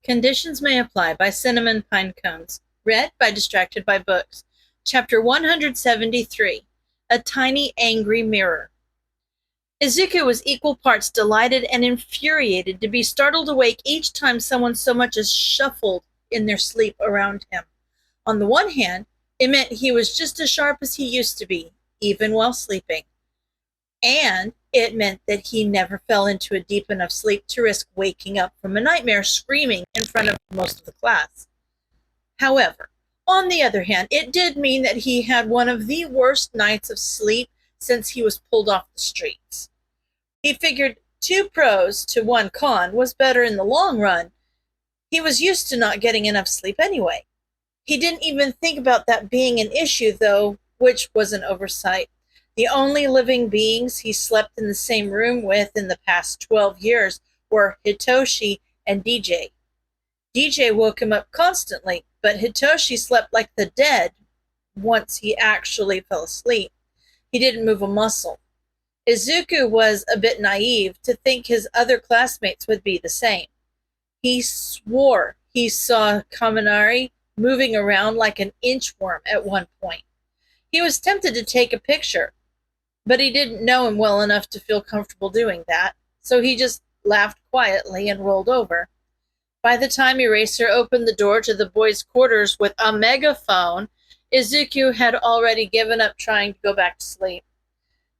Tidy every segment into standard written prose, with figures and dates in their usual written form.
Conditions May Apply by CinnamonPinecones. Read by Distracted by Books. Chapter 173. A Tiny Angry Mirror. Izuku was equal parts delighted and infuriated to be startled awake each time someone so much as shuffled in their sleep around him. On the one hand, it meant he was just as sharp as he used to be, even while sleeping. And it meant that he never fell into a deep enough sleep to risk waking up from a nightmare screaming in front of most of the class. However, on the other hand, it did mean that he had one of the worst nights of sleep since he was pulled off the streets. He figured 2 pros to 1 con was better in the long run. He was used to not getting enough sleep anyway. He didn't even think about that being an issue, though, which was an oversight. The only living beings he slept in the same room with in the past 12 years were Hitoshi and DJ. DJ woke him up constantly, but Hitoshi slept like the dead once he actually fell asleep. He didn't move a muscle. Izuku was a bit naive to think his other classmates would be the same. He swore he saw Kaminari moving around like an inchworm at one point. He was tempted to take a picture, but he didn't know him well enough to feel comfortable doing that, so he just laughed quietly and rolled over. By the time Eraser opened the door to the boys' quarters with a megaphone, Izuku had already given up trying to go back to sleep.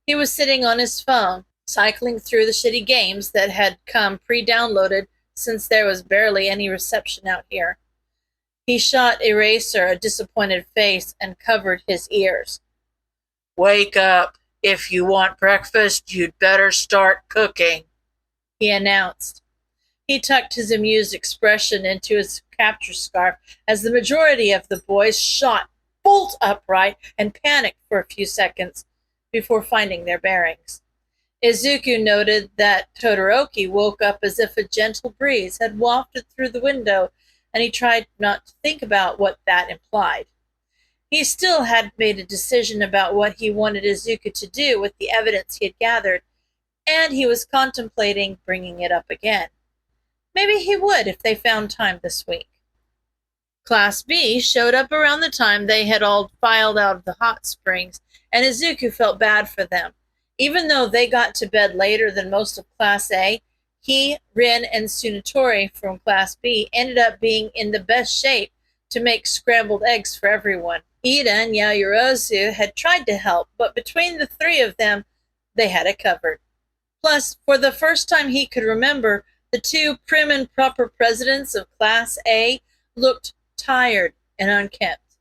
He was sitting on his phone, cycling through the shitty games that had come pre-downloaded since there was barely any reception out here. He shot Eraser a disappointed face and covered his ears. "Wake up. If you want breakfast, you'd better start cooking," he announced. He tucked his amused expression into his capture scarf as the majority of the boys shot bolt upright and panicked for a few seconds before finding their bearings. Izuku noted that Todoroki woke up as if a gentle breeze had wafted through the window, and he tried not to think about what that implied. He still hadn't made a decision about what he wanted Izuku to do with the evidence he had gathered, and he was contemplating bringing it up again. Maybe he would if they found time this week. Class B showed up around the time they had all filed out of the hot springs, and Izuku felt bad for them. Even though they got to bed later than most of Class A, he, Rin, and Tsunatori from Class B ended up being in the best shape to make scrambled eggs for everyone. Ida and Yaoyorozu had tried to help, but between the 3 of them, they had it covered. Plus, for the first time he could remember, the 2 prim and proper presidents of Class A looked tired and unkempt.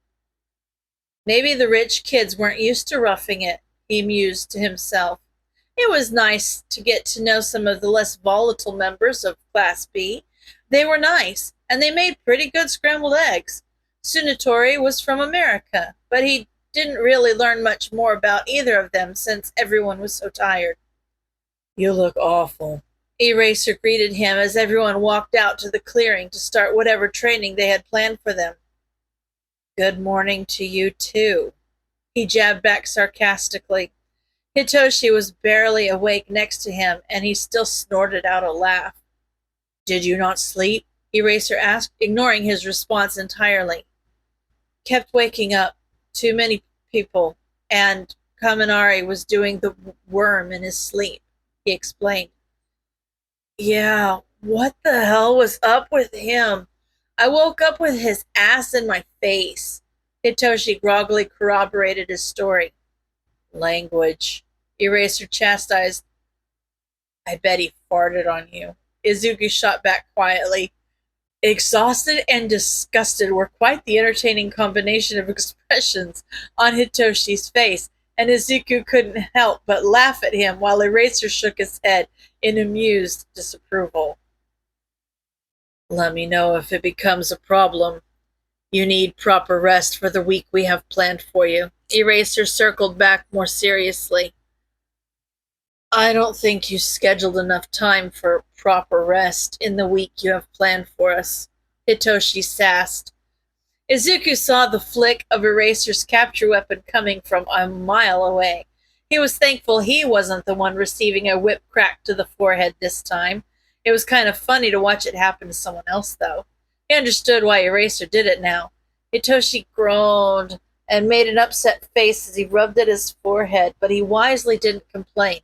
Maybe the rich kids weren't used to roughing it, he mused to himself. It was nice to get to know some of the less volatile members of Class B. They were nice, and they made pretty good scrambled eggs. Tsunatori was from America, but he didn't really learn much more about either of them since everyone was so tired. "You look awful," Eraser greeted him as everyone walked out to the clearing to start whatever training they had planned for them. "Good morning to you, too," he jabbed back sarcastically. Hitoshi was barely awake next to him, and he still snorted out a laugh. "Did you not sleep?" Eraser asked, ignoring his response entirely. "Kept waking up. Too many people. And Kaminari was doing the worm in his sleep," he explained. "Yeah, what the hell was up with him? I woke up with his ass in my face." Hitoshi groggily corroborated his story. "Language," Eraser chastised. "I bet he farted on you." Izuku shot back quietly. Exhausted and disgusted were quite the entertaining combination of expressions on Hitoshi's face, and Izuku couldn't help but laugh at him while Eraser shook his head in amused disapproval. "Let me know if it becomes a problem. You need proper rest for the week we have planned for you." Eraser circled back more seriously. "I don't think you scheduled enough time for proper rest in the week you have planned for us," Hitoshi sassed. Izuku saw the flick of Eraser's capture weapon coming from a mile away. He was thankful he wasn't the one receiving a whip crack to the forehead this time. It was kind of funny to watch it happen to someone else, though. He understood why Eraser did it now. Hitoshi groaned and made an upset face as he rubbed at his forehead, but he wisely didn't complain.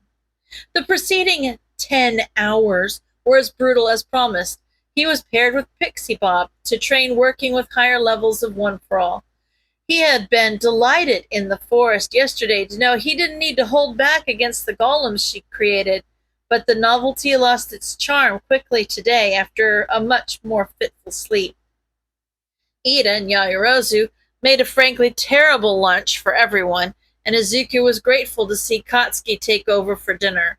The preceding 10 hours were as brutal as promised. He was paired with Pixie Bob to train working with higher levels of One for All. He had been delighted in the forest yesterday to know he didn't need to hold back against the golems she created, but the novelty lost its charm quickly today after a much more fitful sleep. Ida and Yaoyorozu made a frankly terrible lunch for everyone, and Izuku was grateful to see Katsuki take over for dinner.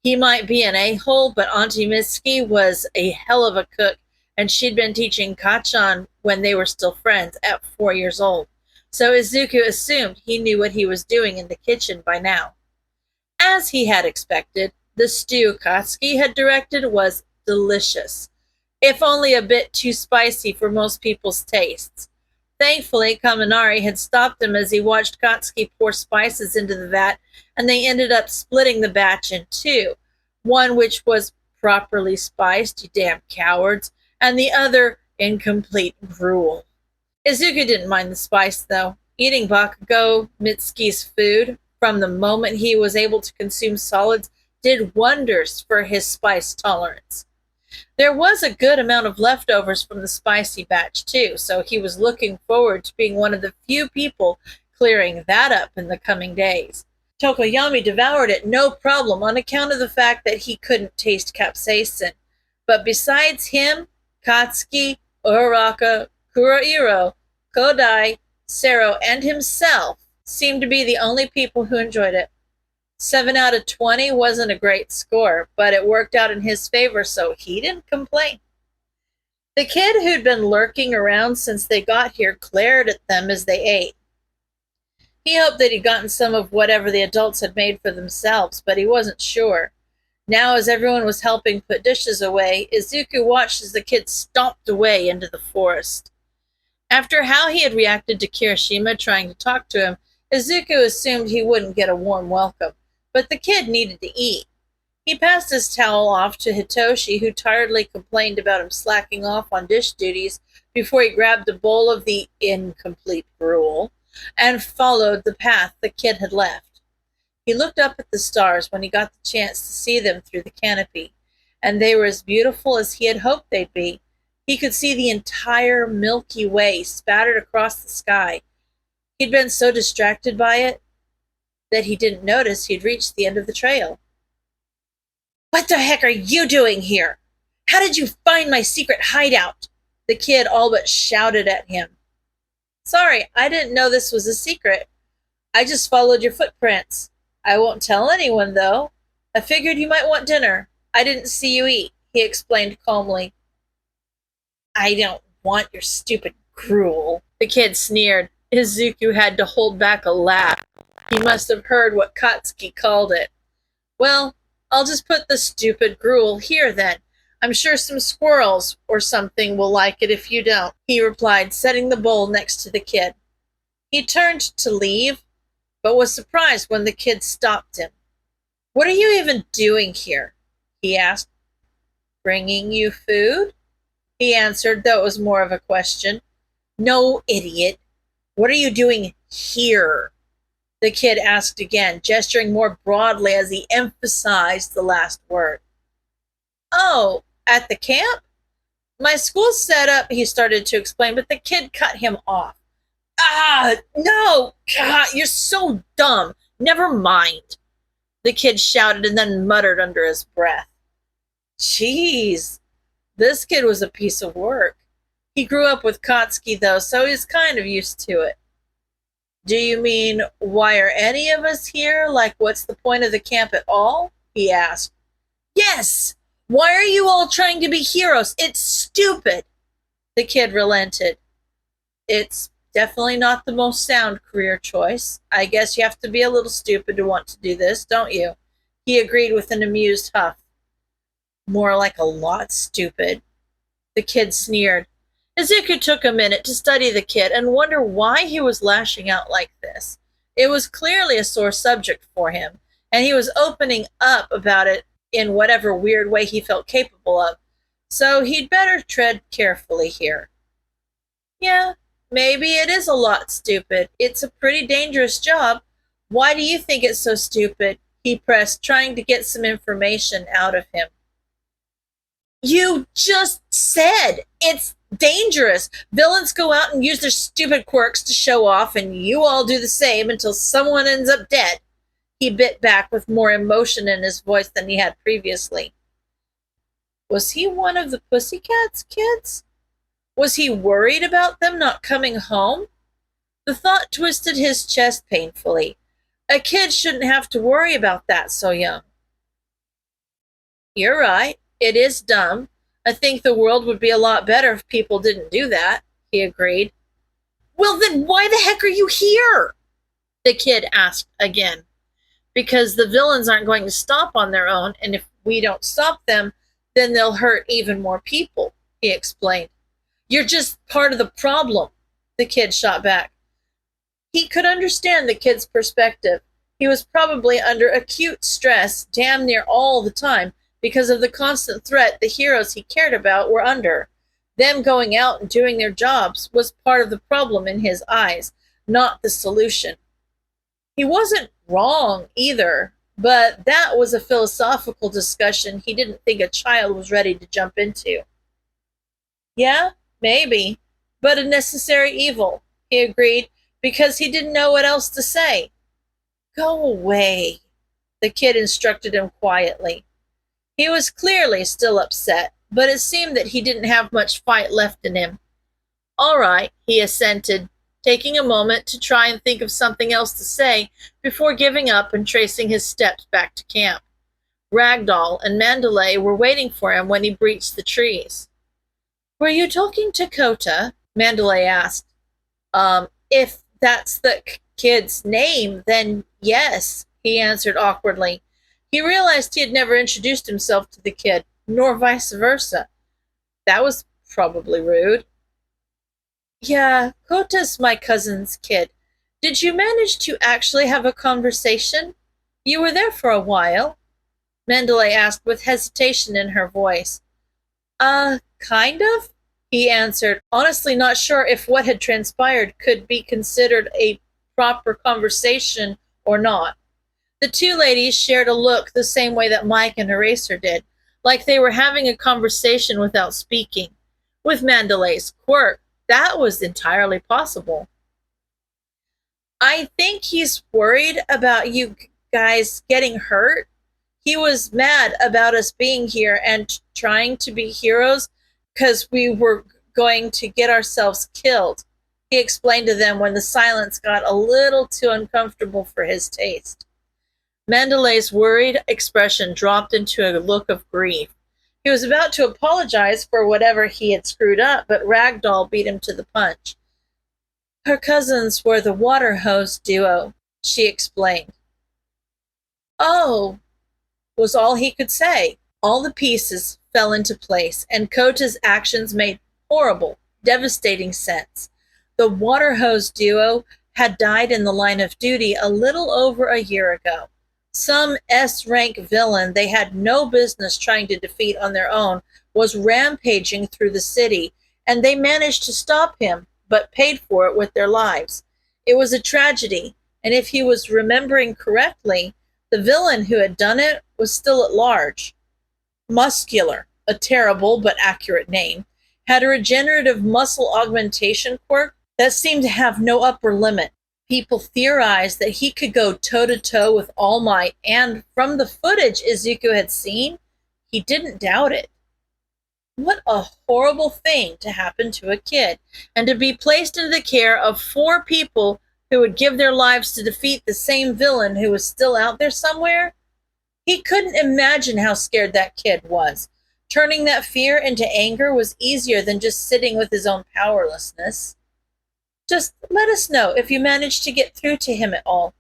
He might be an a-hole, but Auntie Mitsuki was a hell of a cook, and she'd been teaching Kacchan when they were still friends at 4 years old. So Izuku assumed he knew what he was doing in the kitchen by now. As he had expected, the stew Katsuki had directed was delicious, if only a bit too spicy for most people's tastes. Thankfully, Kaminari had stopped him as he watched Katsuki pour spices into the vat, and they ended up splitting the batch in two, one which was properly spiced, you damn cowards, and the other incomplete gruel. Izuku didn't mind the spice, though. Eating Bakugo Mitsuki's food from the moment he was able to consume solids did wonders for his spice tolerance. There was a good amount of leftovers from the spicy batch, too, so he was looking forward to being one of the few people clearing that up in the coming days. Tokoyami devoured it no problem on account of the fact that he couldn't taste capsaicin. But besides him, Katsuki, Uraraka, Kurohiro, Kodai, Sero, and himself seemed to be the only people who enjoyed it. 7 out of 20 wasn't a great score, but it worked out in his favor, so he didn't complain. The kid who'd been lurking around since they got here glared at them as they ate. He hoped that he'd gotten some of whatever the adults had made for themselves, but he wasn't sure. Now, as everyone was helping put dishes away, Izuku watched as the kid stomped away into the forest. After how he had reacted to Kirishima trying to talk to him, Izuku assumed he wouldn't get a warm welcome, but the kid needed to eat. He passed his towel off to Hitoshi, who tiredly complained about him slacking off on dish duties before he grabbed a bowl of the incomplete gruel and followed the path the kid had left. He looked up at the stars when he got the chance to see them through the canopy, and they were as beautiful as he had hoped they'd be. He could see the entire Milky Way spattered across the sky. He'd been so distracted by it that he didn't notice he'd reached the end of the trail. "What the heck are you doing here? How did you find my secret hideout?" The kid all but shouted at him. "Sorry, I didn't know this was a secret. I just followed your footprints. I won't tell anyone, though. I figured you might want dinner. I didn't see you eat," he explained calmly. "I don't want your stupid gruel," the kid sneered. Izuku had to hold back a laugh. He must have heard what Katsuki called it. "Well, I'll just put the stupid gruel here, then. I'm sure some squirrels or something will like it if you don't," he replied, setting the bowl next to the kid. He turned to leave, but was surprised when the kid stopped him. "What are you even doing here?" he asked. "Bringing you food?" he answered, though it was more of a question. "No, idiot. What are you doing here?" the kid asked again, gesturing more broadly as he emphasized the last word. "Oh, at the camp? My school's set up," he started to explain, but the kid cut him off. "Ah, no! God, you're so dumb. Never mind," the kid shouted and then muttered under his breath. Jeez, this kid was a piece of work. He grew up with Katsuki, though, so he's kind of used to it. "Do you mean, why are any of us here? Like, what's the point of the camp at all?" he asked. "Yes! Why are you all trying to be heroes? It's stupid!" the kid relented. "It's definitely not the most sound career choice. I guess you have to be a little stupid to want to do this, don't you?" he agreed with an amused huff. "More like a lot stupid," the kid sneered. Izuku took a minute to study the kid and wonder why he was lashing out like this. It was clearly a sore subject for him, and he was opening up about it in whatever weird way he felt capable of. so he'd better tread carefully here. Yeah, maybe it is a lot stupid. It's a pretty dangerous job. Why do you think it's so stupid? He pressed, trying to get some information out of him. You just said it's dangerous. Villains go out and use their stupid quirks to show off, and you all do the same until someone ends up dead. He bit back with more emotion in his voice than he had previously. Was he one of the Pussycats kids? Was he worried about them not coming home? The thought twisted his chest painfully. A kid shouldn't have to worry about that so young. You're right. It is dumb. I think the world would be a lot better if people didn't do that, he agreed. Well, then why the heck are you here? The kid asked again. Because the villains aren't going to stop on their own, and if we don't stop them, then they'll hurt even more people, he explained. You're just part of the problem, the kid shot back. He could understand the kid's perspective. He was probably under acute stress damn near all the time because of the constant threat the heroes he cared about were under. Them going out and doing their jobs was part of the problem in his eyes, not the solution. He wasn't wrong either, but that was a philosophical discussion he didn't think a child was ready to jump into. Yeah, maybe, but a necessary evil, he agreed, because he didn't know what else to say. Go away, the kid instructed him quietly. He was clearly still upset, but it seemed that he didn't have much fight left in him. All right, he assented, taking a moment to try and think of something else to say before giving up and tracing his steps back to camp. Ragdoll and Mandalay were waiting for him when he breached the trees. Were you talking to Kota? Mandalay asked. If that's the kid's name, then yes, he answered awkwardly. He realized he had never introduced himself to the kid, nor vice versa. That was probably rude. Yeah, Kota's my cousin's kid. Did you manage to actually have a conversation? You were there for a while, Mandalay asked with hesitation in her voice. Kind of, he answered, honestly not sure if what had transpired could be considered a proper conversation or not. The two ladies shared a look the same way that Mike and Eraser did, like they were having a conversation without speaking. With Mandalay's quirk, that was entirely possible. I think he's worried about you guys getting hurt. He was mad about us being here and trying to be heroes because we were going to get ourselves killed, he explained to them when the silence got a little too uncomfortable for his taste. Mandalay's worried expression dropped into a look of grief. He was about to apologize for whatever he had screwed up, but Ragdoll beat him to the punch. Her cousins were the water hose duo, she explained. Oh, was all he could say. All the pieces fell into place, and Kota's actions made horrible, devastating sense. The water hose duo had died in the line of duty a little over a year ago. Some S-rank villain they had no business trying to defeat on their own was rampaging through the city, and they managed to stop him, but paid for it with their lives. It was a tragedy, and if he was remembering correctly, the villain who had done it was still at large. Muscular, a terrible but accurate name, had a regenerative muscle augmentation quirk that seemed to have no upper limit. People theorized that he could go toe-to-toe with All Might, and from the footage Izuku had seen, he didn't doubt it. What a horrible thing to happen to a kid, and to be placed into the care of 4 people who would give their lives to defeat the same villain who was still out there somewhere? He couldn't imagine how scared that kid was. Turning that fear into anger was easier than just sitting with his own powerlessness. Just let us know if you manage to get through to him at all.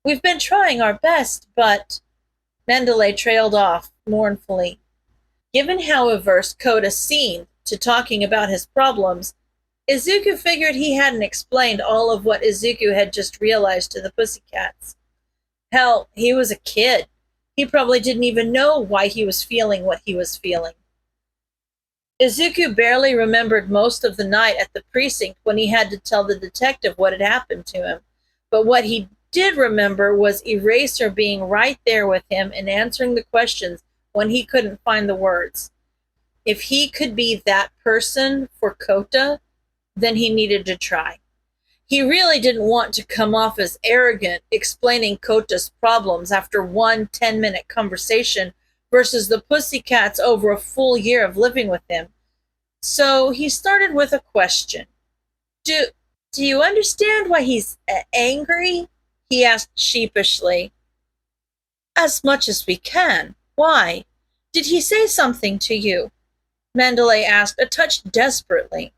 We've been trying our best, but... Mandalay trailed off mournfully. Given how averse Kota seemed to talking about his problems, Izuku figured he hadn't explained all of what Izuku had just realized to the Pussycats. Hell, he was a kid. He probably didn't even know why he was feeling what he was feeling. Izuku barely remembered most of the night at the precinct when he had to tell the detective what had happened to him. But what he did remember was Eraser being right there with him and answering the questions when he couldn't find the words. If he could be that person for Kota, then he needed to try. He really didn't want to come off as arrogant, explaining Kota's problems after one 10-minute conversation versus the pussycats over a full year of living with him. So he started with a question. Do, do you understand why he's angry? He asked sheepishly. As much as we can. Why? Did he say something to you? Mandalay asked, a touch desperately.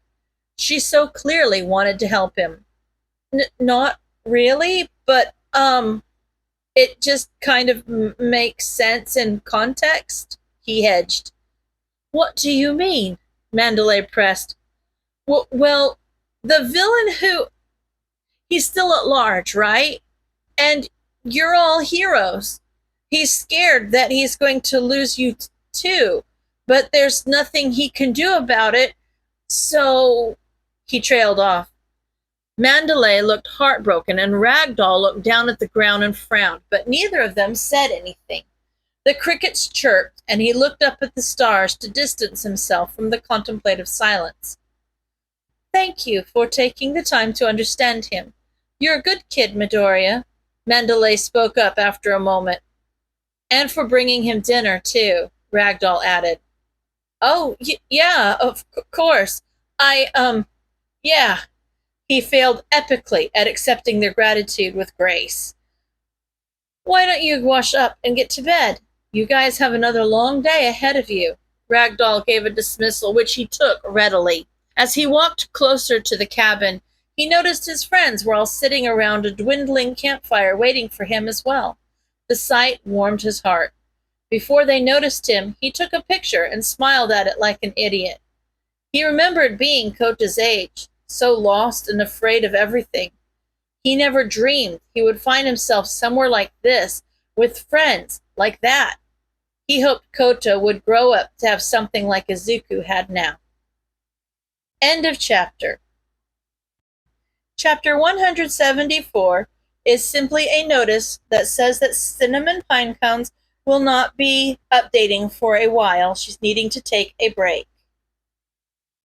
She so clearly wanted to help him. Not really, but, it just kind of makes sense in context, he hedged. What do you mean? Mandalay pressed. Well, the villain who... He's still at large, right? And you're all heroes. He's scared that he's going to lose you too, but there's nothing he can do about it, so... He trailed off. Mandalay looked heartbroken and Ragdoll looked down at the ground and frowned, but neither of them said anything. The crickets chirped, and he looked up at the stars to distance himself from the contemplative silence. Thank you for taking the time to understand him. You're a good kid, Midoriya. Mandalay spoke up after a moment. And for bringing him dinner, too, Ragdoll added. Oh, yeah, of course. Yeah. He failed epically at accepting their gratitude with grace. Why don't you wash up and get to bed? You guys have another long day ahead of you. Ragdoll gave a dismissal, which he took readily. As he walked closer to the cabin, he noticed his friends were all sitting around a dwindling campfire waiting for him as well. The sight warmed his heart. Before they noticed him, he took a picture and smiled at it like an idiot. He remembered being Kota's age, so lost and afraid of everything. He never dreamed he would find himself somewhere like this, with friends like that. He hoped Kota would grow up to have something like Izuku had now. End of chapter. Chapter 174 is simply a notice that says that CinnamonPinecones will not be updating for a while. She's needing to take a break.